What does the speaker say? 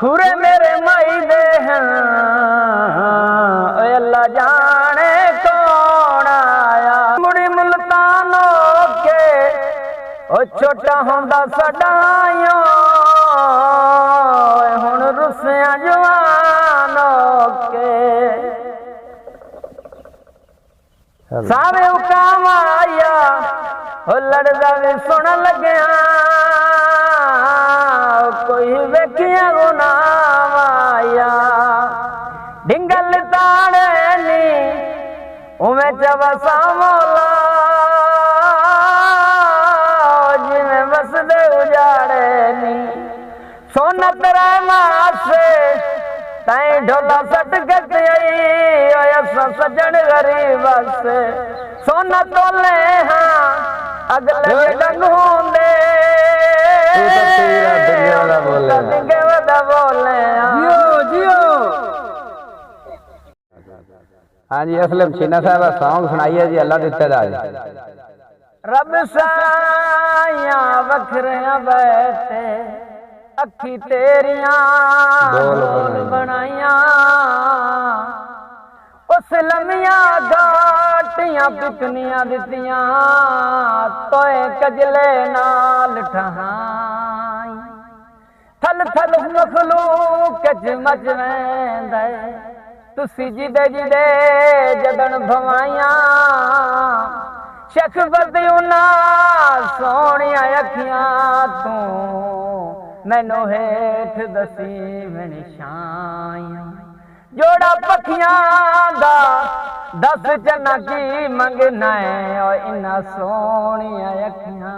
खुरे मेरे माई दे हैं अल्लाह जाने कौन आया। मुड़ी मुल्तानो के ओ छोटा होंदा सदाइयों हुण रुसिया जवानो के सावे उकाम आया ओ लड़दा भी सुन लग्या कोई वेखिया गुनाम आया। डिंगल ताड़े नी उमें चवसा मौला जिमें बसदे उजाड़े नी। सोना तेरा मासे ताई ढोला सट गई सजन गरीब से सोना तोले हाँ अगले डंग होंदे हाँ जी असलम चीना साहब सॉन्ग सुनाइए जी अल्लाह दिते दा रब साया वखरिया बैठे अखी तेरिया ढोल बनाइया उस लमिया घाटियां पिकनियां दितियां तोए कजले नाल ठहाई। थल थल मखलूक च मच वेंदे तुसी जिदे जिदे जदन भवाइया। शख बदियूना सोहणिया अखियां तू मैनू हेठ दसी मेरी छाइया। जोड़ा पखियां दा दस चन्ना की मंगना है और इन्ना सोहणिया अखियां